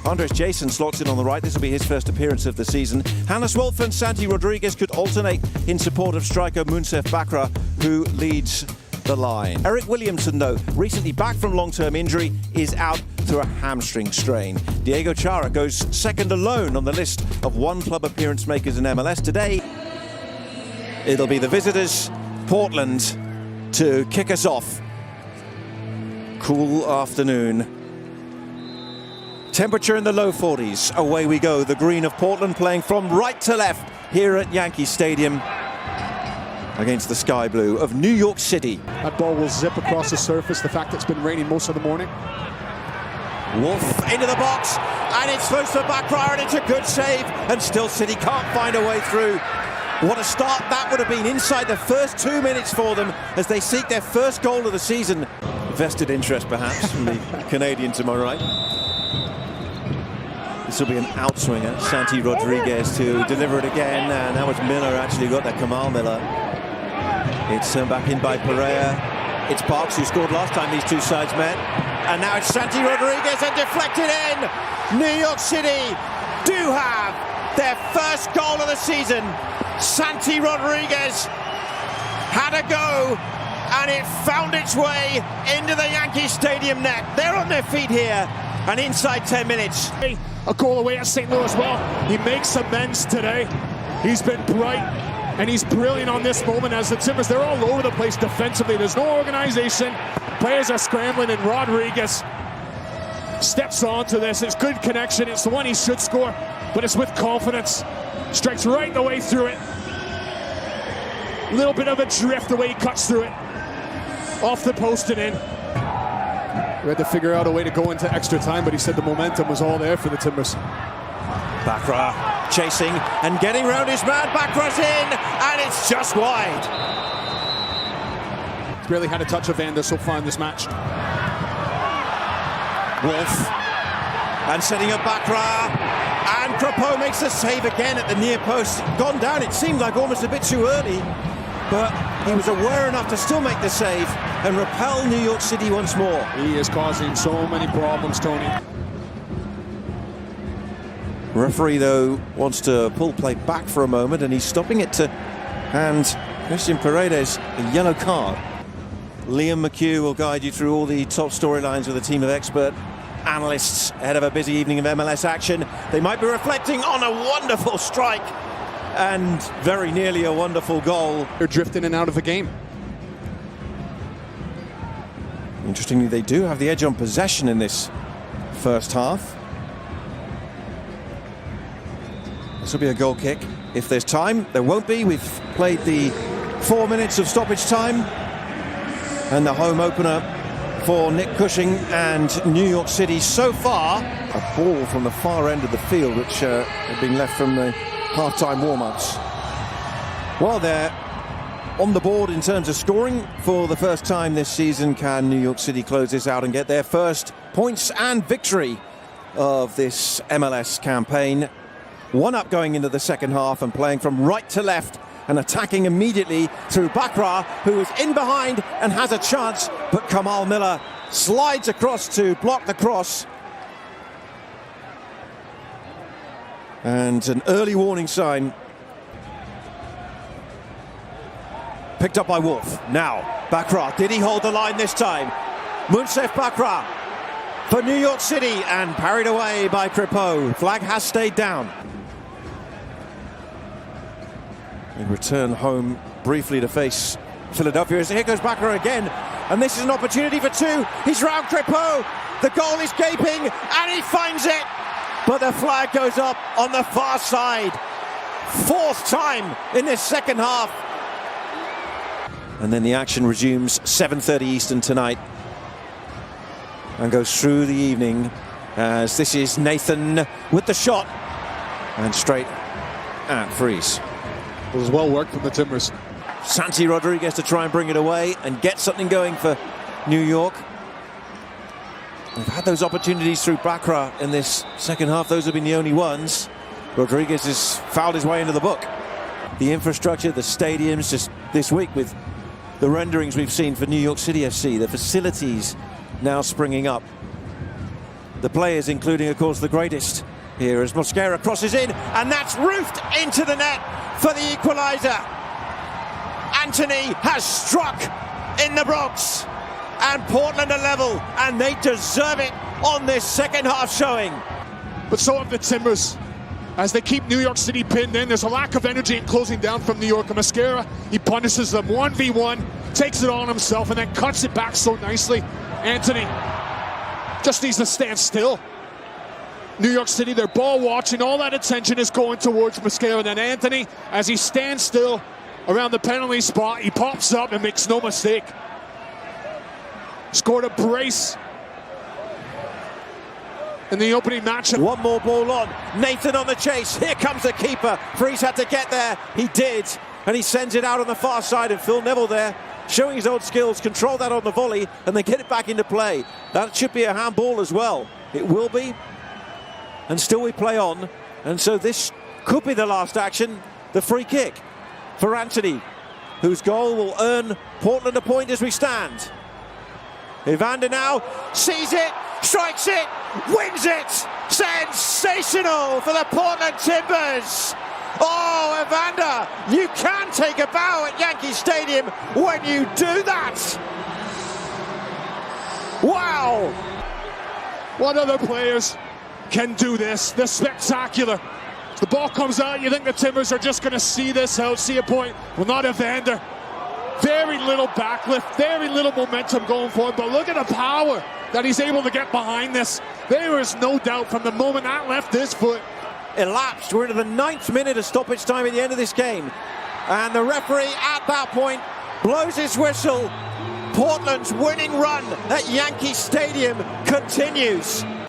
Andres Jason slots in on the right. This will be his first appearance of the season. Hannes Wolf and Santi Rodriguez could alternate in support of striker Mounsef Bakra, who leads the line. Eric Williamson, though, recently back from long-term injury, is out through a hamstring strain. Diego Chara goes second alone on the list of one-club appearance makers in MLS today. It'll be the visitors, Portland, to kick us off. Cool afternoon. Temperature in the low 40s. Away we go. The green of Portland playing from right to left here at Yankee Stadium against the sky blue of New York City. That ball will zip across the surface. The fact that it's been raining most of the morning. Wolf into the box, and it's close to Bakra, and it's a good save, and still City can't find a way through. What a start that would have been inside the first 2 minutes for them as they seek their first goal of the season. Vested interest, perhaps, from the Canadian to my right. This will be an outswinger. Santi Rodriguez to deliver it again, and how much Miller actually got there? Kamal Miller. It's turned back in by Pereira. It's Parks who scored last time these two sides met. And now it's Santi Rodriguez and deflected in. New York City do have their first goal of the season. Santi Rodriguez had a go, and it found its way into the Yankee Stadium net. They're on their feet here, and inside 10 minutes. A goal away at St. Louis. Well, he makes amends today. He's been bright, and he's brilliant on this moment as the Timbers, they're all over the place defensively. There's no organization. Players are scrambling, and Rodriguez steps onto this. It's good connection. It's the one he should score, but it's with confidence. Strikes right the way through it. A little bit of a drift the way he cuts through it. Off the post and in. We had to figure out a way to go into extra time, but he said the momentum was all there for the Timbers. Bakra chasing and getting round his man. Bakra's in, and it's just wide. He's barely had a touch of Evander so far in this match. Wolf, and setting up Bakra, and Crepeau makes the save again at the near post. Gone down, it seemed like almost a bit too early, but he was aware enough to still make the save and repel New York City once more. He is causing so many problems, Tony. Referee, though, wants to pull play back for a moment, and he's stopping it to hand Christian Paredes a yellow card. Liam McHugh will guide you through all the top storylines with a team of expert analysts ahead of a busy evening of MLS action. They might be reflecting on a wonderful strike and very nearly a wonderful goal. They're drifting in and out of the game. Interestingly, they do have the edge on possession in this first half. This will be a goal kick if there's time. There won't be. We've played the 4 minutes of stoppage time, and the home opener for Nick Cushing and New York City so far. A ball from the far end of the field, which had been left from the half-time warm-ups. Well, they're on the board in terms of scoring for the first time this season. Can New York City close this out and get their first points and victory of this MLS campaign? One up going into the second half and playing from right to left and attacking immediately through Bakra, who is in behind and has a chance, but Kamal Miller slides across to block the cross. And an early warning sign picked up by Wolf. Now, Bakra, did he hold the line this time? Mounsef Bakra for New York City, and parried away by Crepeau. Flag has stayed down. They return home briefly to face Philadelphia. Here goes Bakra again, and this is an opportunity for two. He's round Crepeau. The goal is gaping, and he finds it. But the flag goes up on the far side. Fourth time in this second half. And then the action resumes 7:30 Eastern tonight and goes through the evening, as this is Nathan with the shot and straight at Freeze. It was well worked from the Timbers. Santi Rodriguez to try and bring it away and get something going for New York. They've had those opportunities through Bakra in this second half. Those have been the only ones. Rodriguez has fouled his way into the book. The infrastructure, the stadiums, just this week with the renderings we've seen for New York City FC, the facilities now springing up. the players, including, of course, the greatest here as Mosquera crosses in, and that's roofed into the net for the equaliser. Antony has struck in the Bronx, and Portland are level, and they deserve it on this second half showing. But so have the Timbers. As they keep New York City pinned in, there's a lack of energy in closing down from New York. And Mosquera, he punishes them 1v1, takes it on himself, and then cuts it back so nicely. Antony just needs to stand still. New York City, they're ball watching, all that attention is going towards Mosquera. And then Antony, as he stands still around the penalty spot, he pops up and makes no mistake. Scored a brace in the opening matchup. One more ball on. Nathan on the chase. Here comes the keeper. Freeze had to get there. He did. And he sends it out on the far side. And Phil Neville there, showing his own skills, control that on the volley, and then get it back into play. That should be a handball as well. It will be. And still we play on. And so this could be the last action. The free kick for Antony, whose goal will earn Portland a point as we stand. Evander now sees it, strikes it, wins it. Sensational for the Portland Timbers. Oh, Evander, you can take a bow at Yankee Stadium when you do that. Wow. What other players can do this? They're spectacular. The ball comes out, you think the Timbers are just going to see this out, see a point. Well, not Evander. Very little backlift, very little momentum going forward, but look at the power that he's able to get behind this. There is no doubt from the moment that left his foot. Elapsed. We're into the 9th minute of stoppage time at the end of this game. And the referee at that point blows his whistle. Portland's winning run at Yankee Stadium continues.